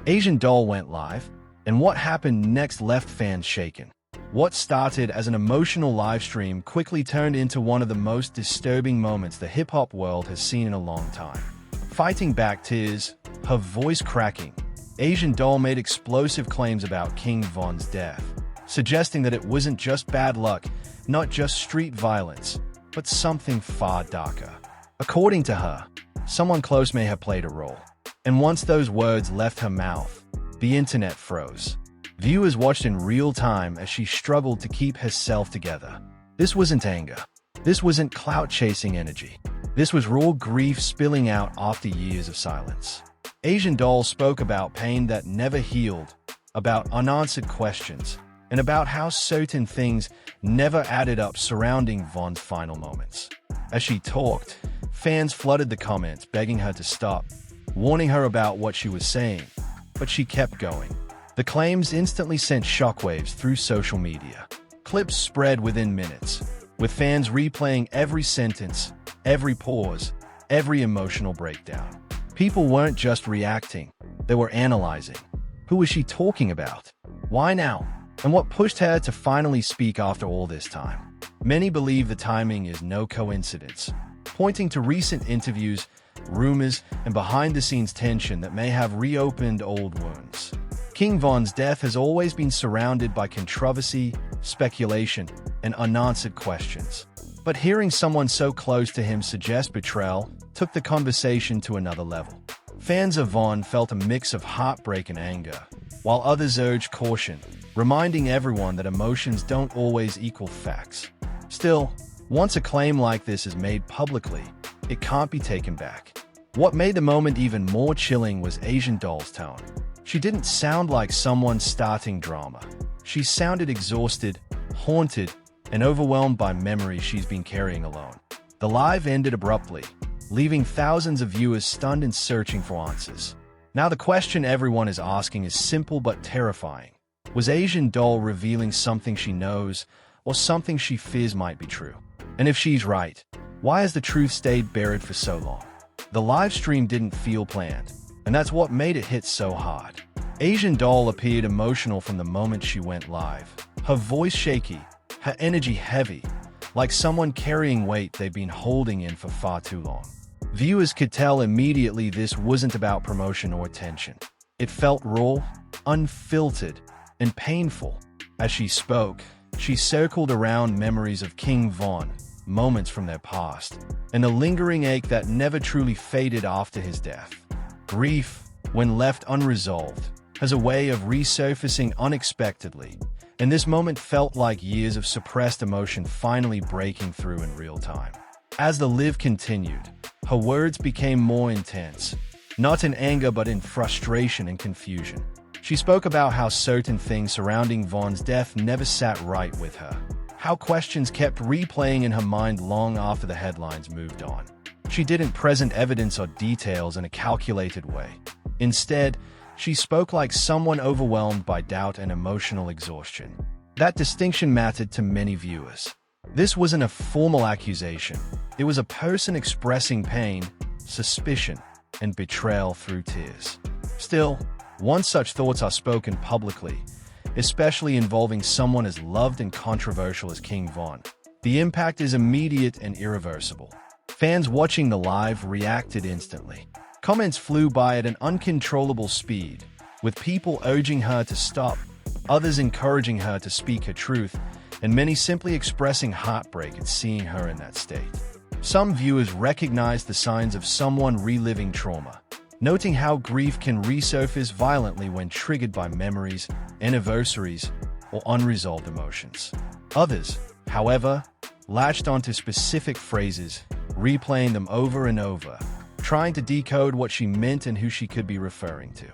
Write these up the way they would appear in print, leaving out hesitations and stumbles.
Asian Doll went live, and what happened next left fans shaken. What started as an emotional livestream quickly turned into one of the most disturbing moments the hip-hop world has seen in a long time. Fighting back tears, her voice cracking, Asian Doll made explosive claims about King Von's death, suggesting that it wasn't just bad luck, not just street violence, but something far darker. According to her, someone close may have played a role. And once those words left her mouth, the internet froze. Viewers watched in real time as she struggled to keep herself together. This wasn't anger. This wasn't clout-chasing energy. This was raw grief spilling out after years of silence. Asian Doll spoke about pain that never healed, about unanswered questions, and about how certain things never added up surrounding Von's final moments. As she talked, fans flooded the comments begging her to stop, warning her about what she was saying, but she kept going. The claims instantly sent shockwaves through social media. Clips spread within minutes, with fans replaying every sentence, every pause, every emotional breakdown. People weren't just reacting, they were analyzing. Who was she talking about? Why now? And what pushed her to finally speak after all this time? Many believe the timing is no coincidence, pointing to recent interviews, rumors, and behind-the-scenes tension that may have reopened old wounds. King Von's death has always been surrounded by controversy, speculation, and unanswered questions. But hearing someone so close to him suggest betrayal took the conversation to another level. Fans of Von felt a mix of heartbreak and anger, while others urged caution, reminding everyone that emotions don't always equal facts. Still, once a claim like this is made publicly, it can't be taken back. What made the moment even more chilling was Asian Doll's tone. She didn't sound like someone starting drama. She sounded exhausted, haunted, and overwhelmed by memories she's been carrying alone. The live ended abruptly, leaving thousands of viewers stunned and searching for answers. Now the question everyone is asking is simple but terrifying. Was Asian Doll revealing something she knows, or something she fears might be true? And if she's right, why has the truth stayed buried for so long? The live stream didn't feel planned, and that's what made it hit so hard. Asian Doll appeared emotional from the moment she went live. Her voice shaky, her energy heavy, like someone carrying weight they've been holding in for far too long. Viewers could tell immediately this wasn't about promotion or attention. It felt raw, unfiltered, and painful. As she spoke, she circled around memories of King Von, moments from their past, and a lingering ache that never truly faded after his death. Grief, when left unresolved, has a way of resurfacing unexpectedly, and this moment felt like years of suppressed emotion finally breaking through in real time. As the live continued, her words became more intense, not in anger but in frustration and confusion. She spoke about how certain things surrounding Von's death never sat right with her, how questions kept replaying in her mind long after the headlines moved on. She didn't present evidence or details in a calculated way. Instead, she spoke like someone overwhelmed by doubt and emotional exhaustion. That distinction mattered to many viewers. This wasn't a formal accusation. It was a person expressing pain, suspicion, and betrayal through tears. Still, once such thoughts are spoken publicly, especially involving someone as loved and controversial as King Von, the impact is immediate and irreversible. Fans watching the live reacted instantly. Comments flew by at an uncontrollable speed, with people urging her to stop, others encouraging her to speak her truth, and many simply expressing heartbreak at seeing her in that state. Some viewers recognized the signs of someone reliving trauma, noting how grief can resurface violently when triggered by memories, anniversaries, or unresolved emotions. Others, however, latched onto specific phrases, replaying them over and over, trying to decode what she meant and who she could be referring to.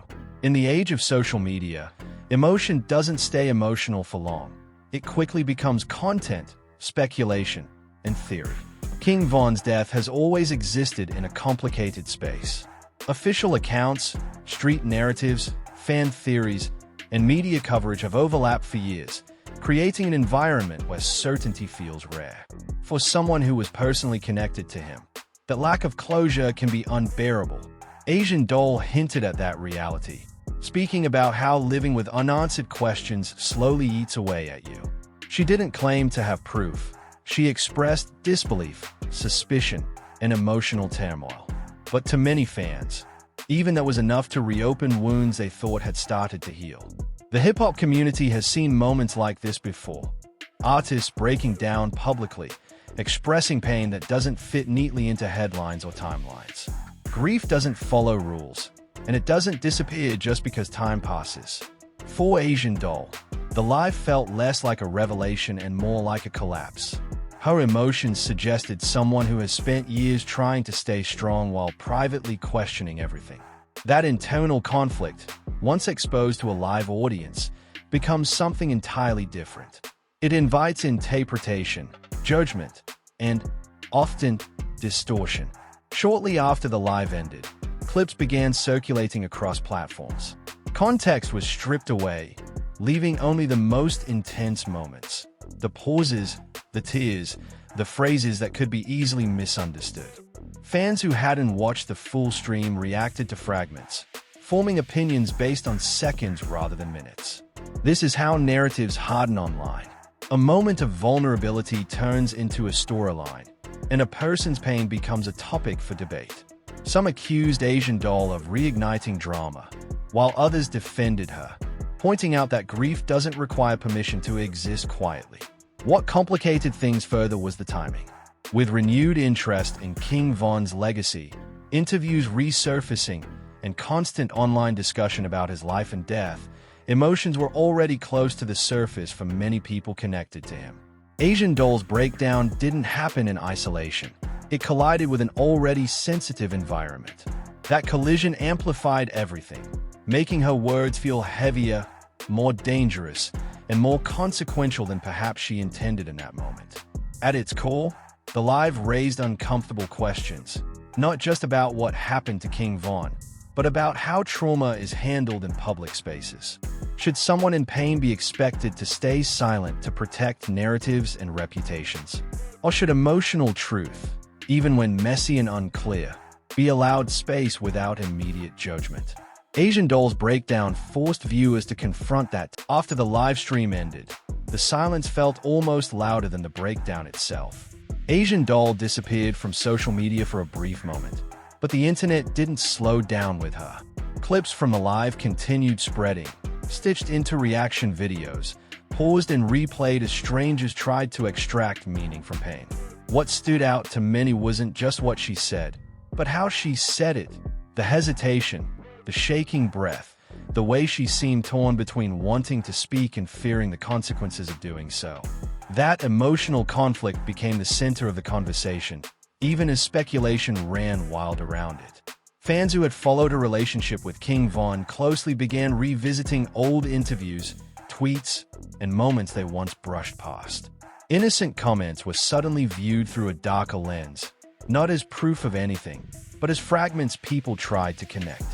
In the age of social media, emotion doesn't stay emotional for long. It quickly becomes content, speculation, and theory. King Von's death has always existed in a complicated space. Official accounts, street narratives, fan theories, and media coverage have overlapped for years, creating an environment where certainty feels rare. For someone who was personally connected to him, that lack of closure can be unbearable. Asian Doll hinted at that reality, speaking about how living with unanswered questions slowly eats away at you. She didn't claim to have proof. She expressed disbelief, suspicion, and emotional turmoil. But to many fans, even that was enough to reopen wounds they thought had started to heal. The hip-hop community has seen moments like this before. Artists breaking down publicly, expressing pain that doesn't fit neatly into headlines or timelines. Grief doesn't follow rules, and it doesn't disappear just because time passes. For Asian Doll, the live felt less like a revelation and more like a collapse. Her emotions suggested someone who has spent years trying to stay strong while privately questioning everything. That internal conflict, once exposed to a live audience, becomes something entirely different. It invites interpretation, judgment, and, often, distortion. Shortly after the live ended, clips began circulating across platforms. Context was stripped away, leaving only the most intense moments. The pauses, the tears, the phrases that could be easily misunderstood. Fans who hadn't watched the full stream reacted to fragments, forming opinions based on seconds rather than minutes. This is how narratives harden online. A moment of vulnerability turns into a storyline, and a person's pain becomes a topic for debate. Some accused Asian Doll of reigniting drama, while others defended her, pointing out that grief doesn't require permission to exist quietly. What complicated things further was the timing. With renewed interest in King Von's legacy, interviews resurfacing, and constant online discussion about his life and death, emotions were already close to the surface for many people connected to him. Asian Doll's breakdown didn't happen in isolation. It collided with an already sensitive environment. That collision amplified everything, making her words feel heavier, more dangerous, and more consequential than perhaps she intended in that moment. At its core, the live raised uncomfortable questions, not just about what happened to King Von, but about how trauma is handled in public spaces. Should someone in pain be expected to stay silent to protect narratives and reputations? Or should emotional truth, even when messy and unclear, be allowed space without immediate judgment? Asian Doll's breakdown forced viewers to confront that. After the live stream ended, the silence felt almost louder than the breakdown itself. Asian Doll disappeared from social media for a brief moment, but the internet didn't slow down with her. Clips from the live continued spreading, stitched into reaction videos, paused and replayed as strangers tried to extract meaning from pain. What stood out to many wasn't just what she said, but how she said it. The hesitation, the shaking breath, the way she seemed torn between wanting to speak and fearing the consequences of doing so. That emotional conflict became the center of the conversation, even as speculation ran wild around it. Fans who had followed her relationship with King Von closely began revisiting old interviews, tweets, and moments they once brushed past. Innocent comments were suddenly viewed through a darker lens, not as proof of anything, but as fragments people tried to connect.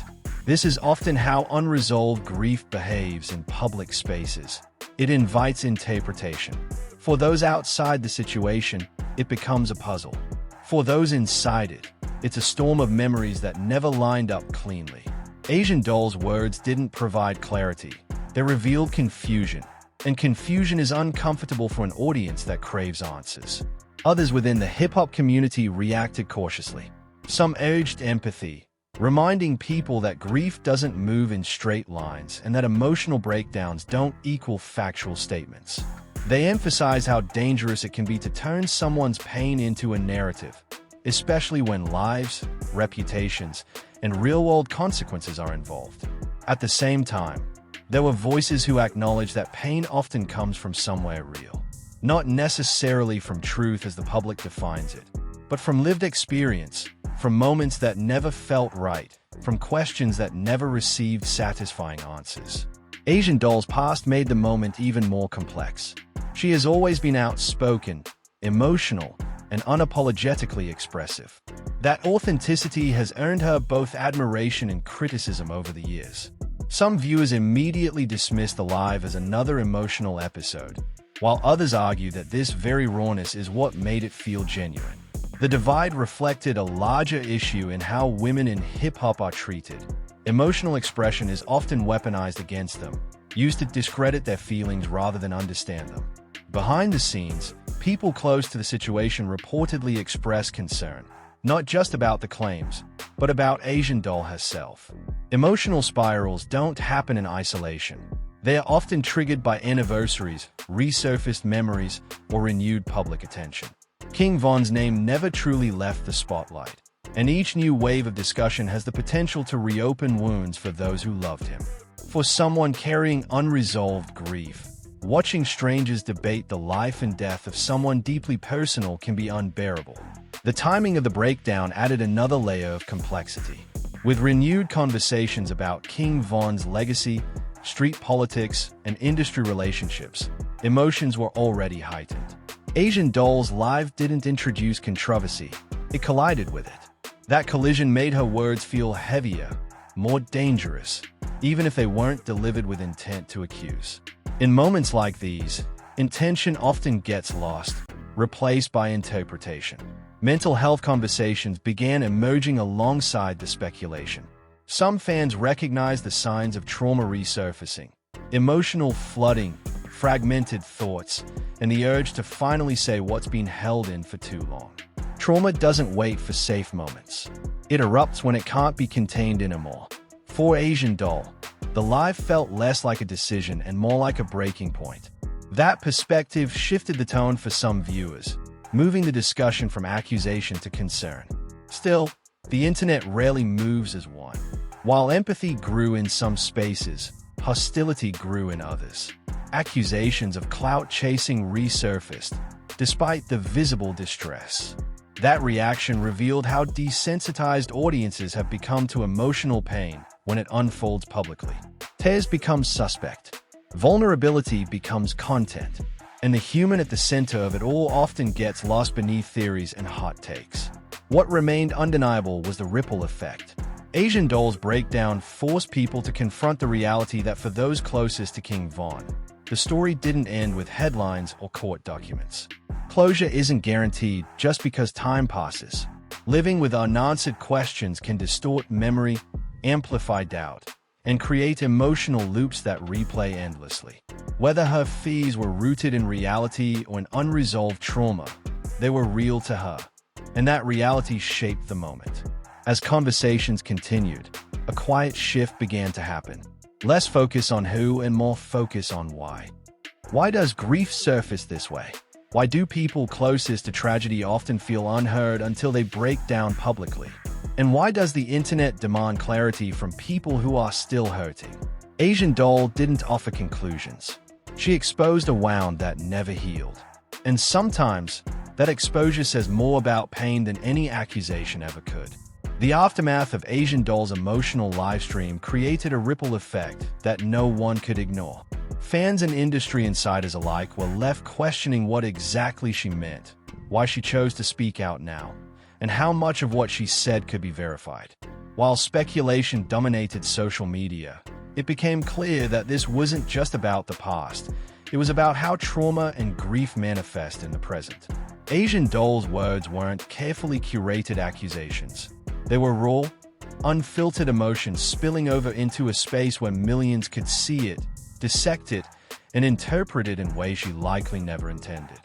This is often how unresolved grief behaves in public spaces. It invites interpretation. For those outside the situation, it becomes a puzzle. For those inside it, it's a storm of memories that never lined up cleanly. Asian Doll's words didn't provide clarity. They revealed confusion, and confusion is uncomfortable for an audience that craves answers. Others within the hip-hop community reacted cautiously. Some urged empathy, reminding people that grief doesn't move in straight lines and that emotional breakdowns don't equal factual statements. They emphasize how dangerous it can be to turn someone's pain into a narrative, especially when lives, reputations, and real-world consequences are involved. At the same time, there were voices who acknowledged that pain often comes from somewhere real, not necessarily from truth as the public defines it, but from lived experience, from moments that never felt right, from questions that never received satisfying answers. Asian Doll's past made the moment even more complex. She has always been outspoken, emotional, and unapologetically expressive. That authenticity has earned her both admiration and criticism over the years. Some viewers immediately dismiss the live as another emotional episode, while others argue that this very rawness is what made it feel genuine. The divide reflected a larger issue in how women in hip-hop are treated, Emotional expression is often weaponized against them, used to discredit their feelings rather than understand them. Behind the scenes, people close to the situation reportedly express concern, not just about the claims, but about Asian Doll herself. Emotional spirals don't happen in isolation. They are often triggered by anniversaries, resurfaced memories, or renewed public attention. King Von's name never truly left the spotlight, and each new wave of discussion has the potential to reopen wounds for those who loved him. For someone carrying unresolved grief, watching strangers debate the life and death of someone deeply personal can be unbearable. The timing of the breakdown added another layer of complexity. With renewed conversations about King Von's legacy, street politics, and industry relationships, emotions were already heightened. Asian Doll's live didn't introduce controversy, it collided with it. That collision made her words feel heavier, more dangerous, even if they weren't delivered with intent to accuse. In moments like these, intention often gets lost, replaced by interpretation. Mental health conversations began emerging alongside the speculation. Some fans recognized the signs of trauma resurfacing, emotional flooding, fragmented thoughts, and the urge to finally say what's been held in for too long. Trauma doesn't wait for safe moments. It erupts when it can't be contained anymore. For Asian Doll, the live felt less like a decision and more like a breaking point. That perspective shifted the tone for some viewers, moving the discussion from accusation to concern. Still, the internet rarely moves as one. While empathy grew in some spaces, hostility grew in others. Accusations of clout-chasing resurfaced, despite the visible distress. That reaction revealed how desensitized audiences have become to emotional pain when it unfolds publicly. Tears become suspect. Vulnerability becomes content. And the human at the center of it all often gets lost beneath theories and hot takes. What remained undeniable was the ripple effect. Asian Doll's breakdown forced people to confront the reality that for those closest to King Von, the story didn't end with headlines or court documents. Closure isn't guaranteed just because time passes. Living with unanswered questions can distort memory, amplify doubt, and create emotional loops that replay endlessly. Whether her fears were rooted in reality or in unresolved trauma, they were real to her, and that reality shaped the moment. As conversations continued, a quiet shift began to happen. Less focus on who and more focus on why. Why does grief surface this way? Why do people closest to tragedy often feel unheard until they break down publicly? And why does the internet demand clarity from people who are still hurting? Asian Doll didn't offer conclusions. She exposed a wound that never healed. And sometimes, that exposure says more about pain than any accusation ever could. The aftermath of Asian Doll's emotional livestream created a ripple effect that no one could ignore. Fans and industry insiders alike were left questioning what exactly she meant, why she chose to speak out now, and how much of what she said could be verified. While speculation dominated social media, it became clear that this wasn't just about the past. It was about how trauma and grief manifest in the present. Asian Doll's words weren't carefully curated accusations. They were raw, unfiltered emotions spilling over into a space where millions could see it, dissect it, and interpret it in ways she likely never intended.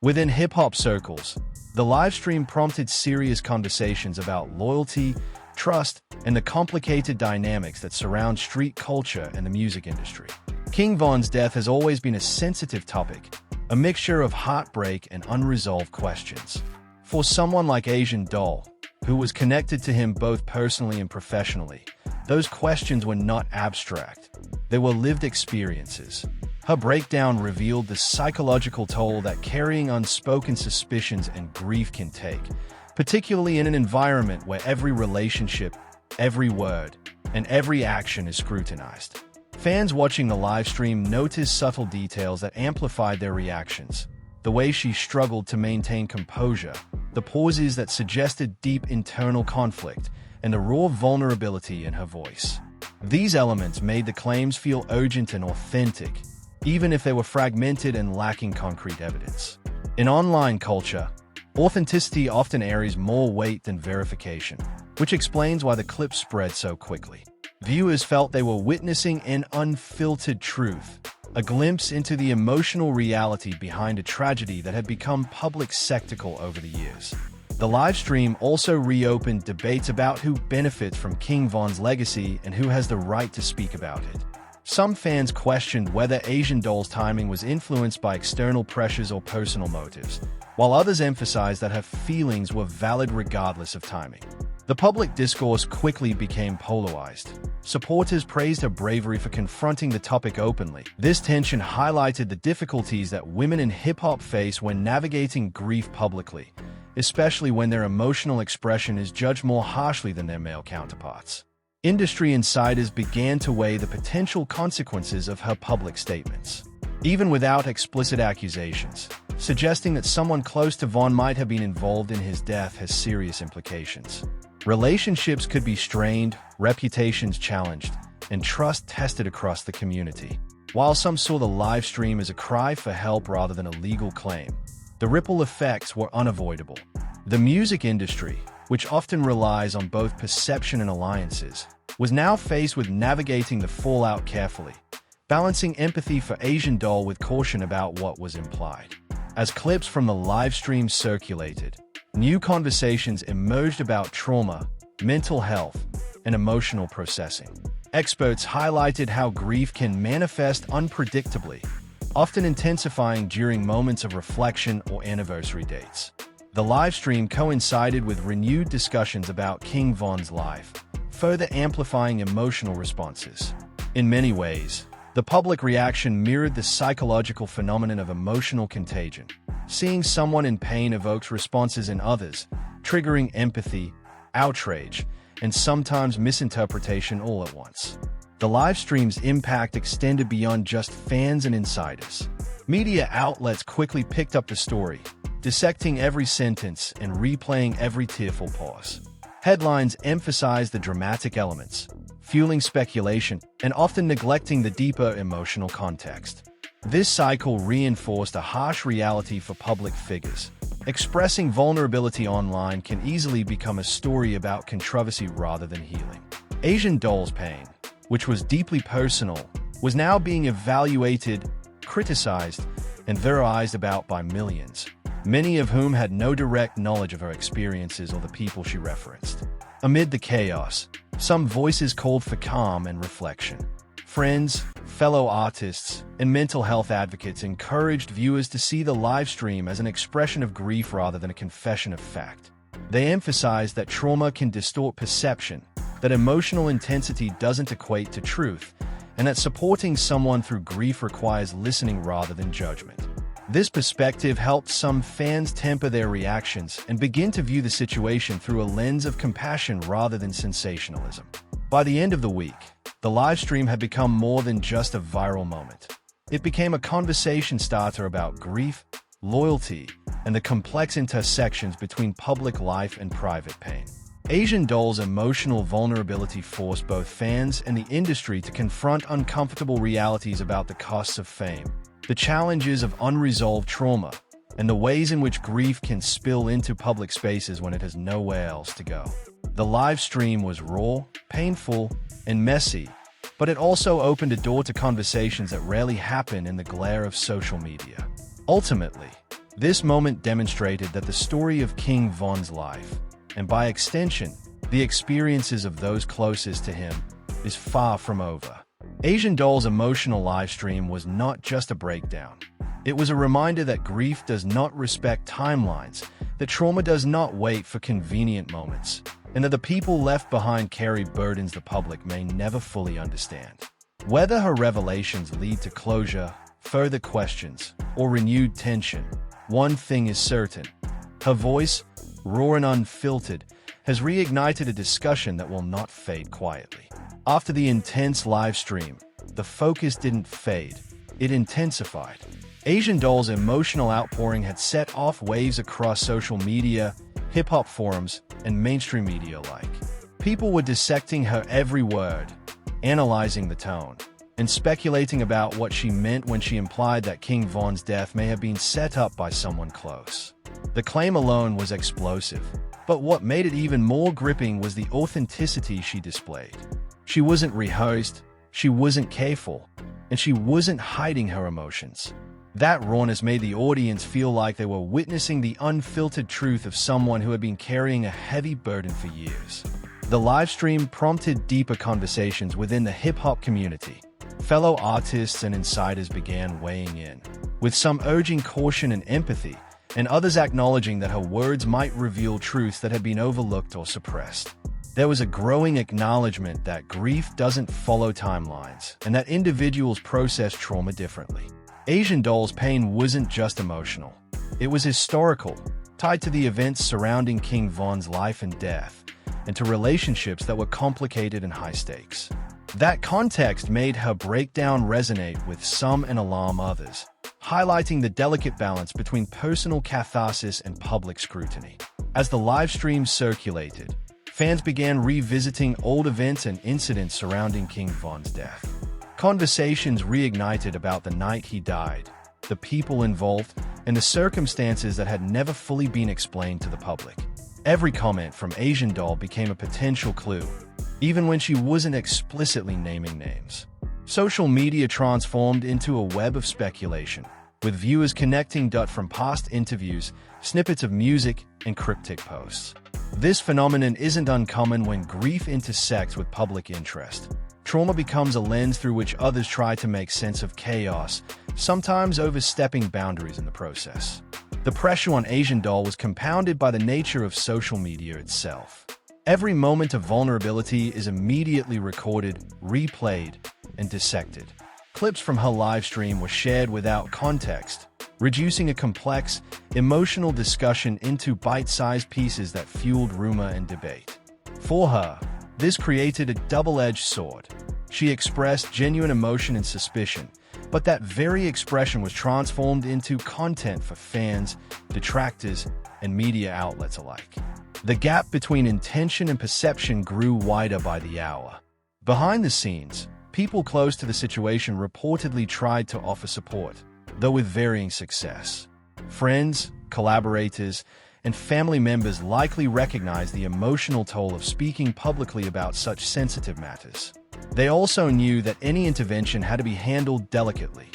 Within hip-hop circles, the livestream prompted serious conversations about loyalty, trust, and the complicated dynamics that surround street culture and the music industry. King Von's death has always been a sensitive topic, a mixture of heartbreak and unresolved questions. For someone like Asian Doll, who was connected to him both personally and professionally, those questions were not abstract. They were lived experiences. Her breakdown revealed the psychological toll that carrying unspoken suspicions and grief can take, particularly in an environment where every relationship, every word, and every action is scrutinized. Fans watching the live stream noticed subtle details that amplified their reactions. The way she struggled to maintain composure, the pauses that suggested deep internal conflict, and the raw vulnerability in her voice. These elements made the claims feel urgent and authentic, even if they were fragmented and lacking concrete evidence. In online culture, authenticity often carries more weight than verification, which explains why the clip spread so quickly. Viewers felt they were witnessing an unfiltered truth, a glimpse into the emotional reality behind a tragedy that had become public spectacle over the years. The livestream also reopened debates about who benefits from King Von's legacy and who has the right to speak about it. Some fans questioned whether Asian Doll's timing was influenced by external pressures or personal motives, while others emphasized that her feelings were valid regardless of timing. The public discourse quickly became polarized. Supporters praised her bravery for confronting the topic openly. This tension highlighted the difficulties that women in hip-hop face when navigating grief publicly, especially when their emotional expression is judged more harshly than their male counterparts. Industry insiders began to weigh the potential consequences of her public statements, even without explicit accusations, suggesting that someone close to Von might have been involved in his death has serious implications. Relationships could be strained, reputations challenged, and trust tested across the community. While some saw the live stream as a cry for help rather than a legal claim, the ripple effects were unavoidable. The music industry, which often relies on both perception and alliances, was now faced with navigating the fallout carefully, balancing empathy for Asian Doll with caution about what was implied. As clips from the live stream circulated, new conversations emerged about trauma, mental health, and emotional processing. Experts highlighted how grief can manifest unpredictably, often intensifying during moments of reflection or anniversary dates. The livestream coincided with renewed discussions about King Von's life, further amplifying emotional responses. In many ways, the public reaction mirrored the psychological phenomenon of emotional contagion. Seeing someone in pain evokes responses in others, triggering empathy, outrage, and sometimes misinterpretation all at once. The livestream's impact extended beyond just fans and insiders. Media outlets quickly picked up the story, dissecting every sentence and replaying every tearful pause. Headlines emphasized the dramatic elements, fueling speculation and often neglecting the deeper emotional context. This cycle reinforced a harsh reality for public figures. Expressing vulnerability online can easily become a story about controversy rather than healing. Asian Doll's pain, which was deeply personal, was now being evaluated, criticized, and theorized about by millions, many of whom had no direct knowledge of her experiences or the people she referenced. Amid the chaos, some voices called for calm and reflection. Friends, fellow artists, and mental health advocates encouraged viewers to see the live stream as an expression of grief rather than a confession of fact. They emphasized that trauma can distort perception, that emotional intensity doesn't equate to truth, and that supporting someone through grief requires listening rather than judgment. This perspective helped some fans temper their reactions and begin to view the situation through a lens of compassion rather than sensationalism. By the end of the week, the livestream had become more than just a viral moment. It became a conversation starter about grief, loyalty, and the complex intersections between public life and private pain. Asian Doll's emotional vulnerability forced both fans and the industry to confront uncomfortable realities about the costs of fame, the challenges of unresolved trauma, and the ways in which grief can spill into public spaces when it has nowhere else to go. The live stream was raw, painful, and messy, but it also opened a door to conversations that rarely happen in the glare of social media. Ultimately, this moment demonstrated that the story of King Von's life, and by extension, the experiences of those closest to him, is far from over. Asian Doll's emotional livestream was not just a breakdown. It was a reminder that grief does not respect timelines, that trauma does not wait for convenient moments, and that the people left behind carry burdens the public may never fully understand. Whether her revelations lead to closure, further questions, or renewed tension, one thing is certain: her voice, raw and unfiltered, has reignited a discussion that will not fade quietly. After the intense live stream, the focus didn't fade, it intensified. Asian Doll's emotional outpouring had set off waves across social media, hip-hop forums, and mainstream media alike. People were dissecting her every word, analyzing the tone, and speculating about what she meant when she implied that King Von's death may have been set up by someone close. The claim alone was explosive, but what made it even more gripping was the authenticity she displayed. She wasn't rehearsed, she wasn't careful, and she wasn't hiding her emotions. That rawness made the audience feel like they were witnessing the unfiltered truth of someone who had been carrying a heavy burden for years. The livestream prompted deeper conversations within the hip-hop community. Fellow artists and insiders began weighing in, with some urging caution and empathy, and others acknowledging that her words might reveal truths that had been overlooked or suppressed. There was a growing acknowledgement that grief doesn't follow timelines, and that individuals process trauma differently. Asian Doll's pain wasn't just emotional. It was historical, tied to the events surrounding King Von's life and death, and to relationships that were complicated and high stakes. That context made her breakdown resonate with some and alarm others, highlighting the delicate balance between personal catharsis and public scrutiny. As the live stream circulated, fans began revisiting old events and incidents surrounding King Von's death. Conversations reignited about the night he died, the people involved, and the circumstances that had never fully been explained to the public. Every comment from Asian Doll became a potential clue, even when she wasn't explicitly naming names. Social media transformed into a web of speculation, with viewers connecting dots from past interviews, snippets of music, and cryptic posts. This phenomenon isn't uncommon when grief intersects with public interest. Trauma becomes a lens through which others try to make sense of chaos, sometimes overstepping boundaries in the process. The pressure on Asian Doll was compounded by the nature of social media itself. Every moment of vulnerability is immediately recorded, replayed, and dissected. Clips from her live stream were shared without context, reducing a complex, emotional discussion into bite-sized pieces that fueled rumor and debate. For her, this created a double-edged sword. She expressed genuine emotion and suspicion, but that very expression was transformed into content for fans, detractors, and media outlets alike. The gap between intention and perception grew wider by the hour. Behind the scenes, people close to the situation reportedly tried to offer support, though with varying success. Friends, collaborators, and family members likely recognized the emotional toll of speaking publicly about such sensitive matters. They also knew that any intervention had to be handled delicately.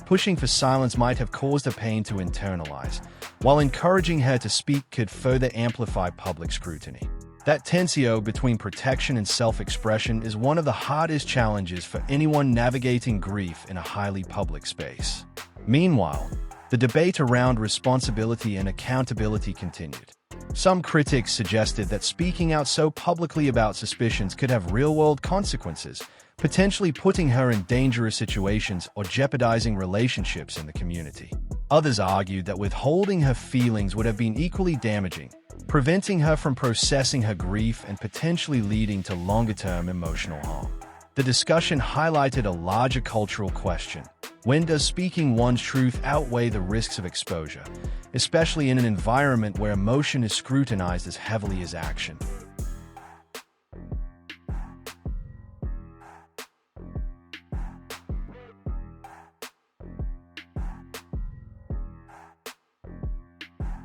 Pushing for silence might have caused her pain to internalize, while encouraging her to speak could further amplify public scrutiny. That tensio between protection and self-expression is one of the hardest challenges for anyone navigating grief in a highly public space. Meanwhile, the debate around responsibility and accountability continued. Some critics suggested that speaking out so publicly about suspicions could have real-world consequences, potentially putting her in dangerous situations or jeopardizing relationships in the community. Others argued that withholding her feelings would have been equally damaging, preventing her from processing her grief and potentially leading to longer-term emotional harm. The discussion highlighted a larger cultural question. When does speaking one's truth outweigh the risks of exposure, especially in an environment where emotion is scrutinized as heavily as action?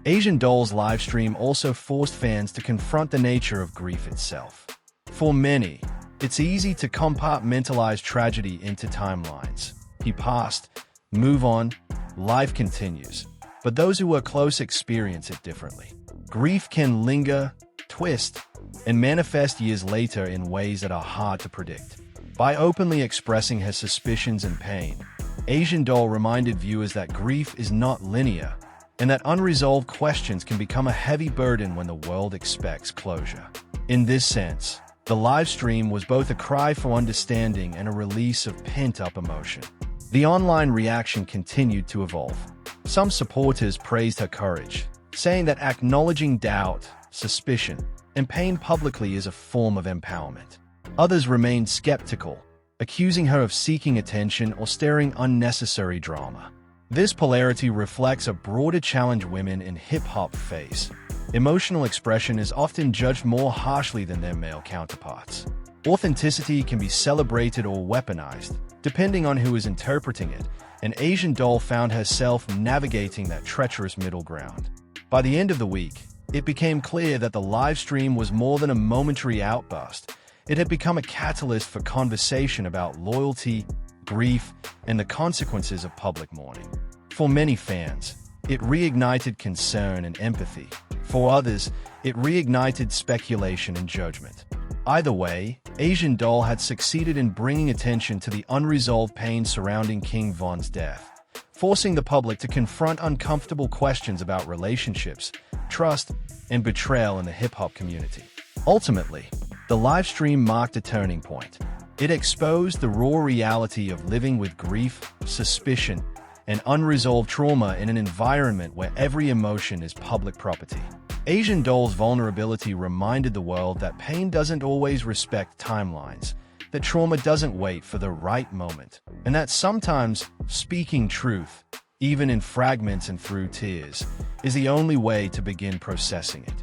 Asian Doll's livestream also forced fans to confront the nature of grief itself. For many, it's easy to compartmentalize tragedy into timelines. He passed, move on, life continues. But those who are close experience it differently. Grief can linger, twist, and manifest years later in ways that are hard to predict. By openly expressing her suspicions and pain, Asian Doll reminded viewers that grief is not linear, and that unresolved questions can become a heavy burden when the world expects closure. In this sense, the live stream was both a cry for understanding and a release of pent-up emotion. The online reaction continued to evolve. Some supporters praised her courage, saying that acknowledging doubt, suspicion, and pain publicly is a form of empowerment. Others remained skeptical, accusing her of seeking attention or stirring unnecessary drama. This polarity reflects a broader challenge women in hip-hop face. Emotional expression is often judged more harshly than their male counterparts. Authenticity can be celebrated or weaponized, depending on who is interpreting it, and Asian Doll found herself navigating that treacherous middle ground. By the end of the week, it became clear that the live stream was more than a momentary outburst. it had become a catalyst for conversation about loyalty, grief, and the consequences of public mourning. For many fans, it reignited concern and empathy. For others, it reignited speculation and judgment. Either way, Asian Doll had succeeded in bringing attention to the unresolved pain surrounding King Von's death, forcing the public to confront uncomfortable questions about relationships, trust, and betrayal in the hip-hop community. Ultimately, the livestream marked a turning point. It exposed the raw reality of living with grief, suspicion, and unresolved trauma in an environment where every emotion is public property. Asian Doll's vulnerability reminded the world that pain doesn't always respect timelines, that trauma doesn't wait for the right moment, and that sometimes speaking truth, even in fragments and through tears, is the only way to begin processing it.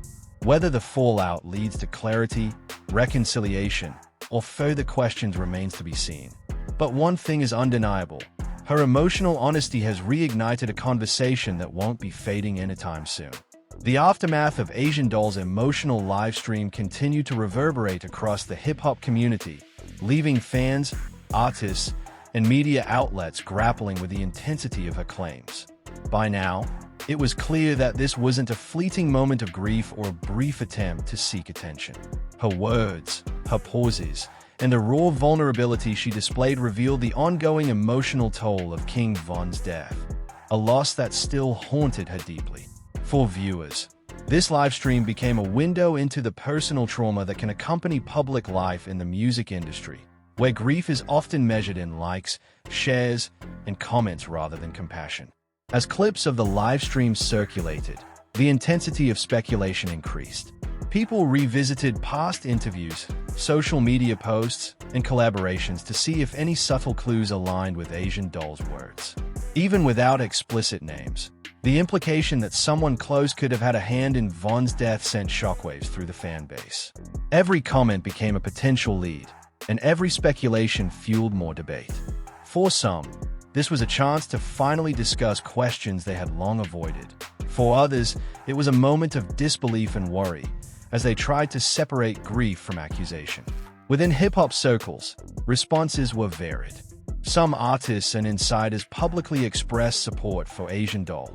Whether the fallout leads to clarity, reconciliation, or further questions remains to be seen. But one thing is undeniable. Her emotional honesty has reignited a conversation that won't be fading anytime soon. The aftermath of Asian Doll's emotional livestream continued to reverberate across the hip-hop community, leaving fans, artists, and media outlets grappling with the intensity of her claims. By now, it was clear that this wasn't a fleeting moment of grief or a brief attempt to seek attention. Her words, her pauses, and the raw vulnerability she displayed revealed the ongoing emotional toll of King Von's death, a loss that still haunted her deeply. For viewers, this livestream became a window into the personal trauma that can accompany public life in the music industry, where grief is often measured in likes, shares, and comments rather than compassion. As clips of the livestream circulated, the intensity of speculation increased. People revisited past interviews, social media posts, and collaborations to see if any subtle clues aligned with Asian Doll's words. Even without explicit names, the implication that someone close could have had a hand in Von's death sent shockwaves through the fan base. Every comment became a potential lead, and every speculation fueled more debate. For some, this was a chance to finally discuss questions they had long avoided. For others, it was a moment of disbelief and worry, as they tried to separate grief from accusation. Within hip-hop circles, responses were varied. Some artists and insiders publicly expressed support for Asian Doll,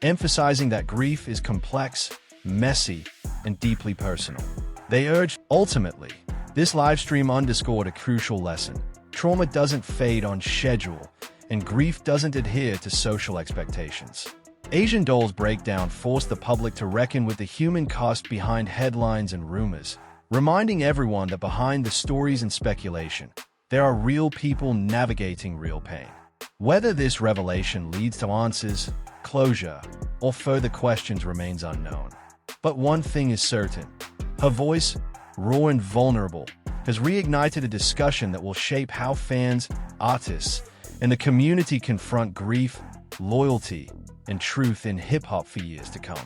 emphasizing that grief is complex, messy, and deeply personal. They urged, ultimately, this livestream underscored a crucial lesson. Trauma doesn't fade on schedule, and grief doesn't adhere to social expectations. Asian Doll's breakdown forced the public to reckon with the human cost behind headlines and rumors, reminding everyone that behind the stories and speculation, there are real people navigating real pain. Whether this revelation leads to answers, closure, or further questions remains unknown. But one thing is certain: her voice, raw and vulnerable, has reignited a discussion that will shape how fans, artists, and the community confront grief, loyalty, and truth in hip-hop for years to come.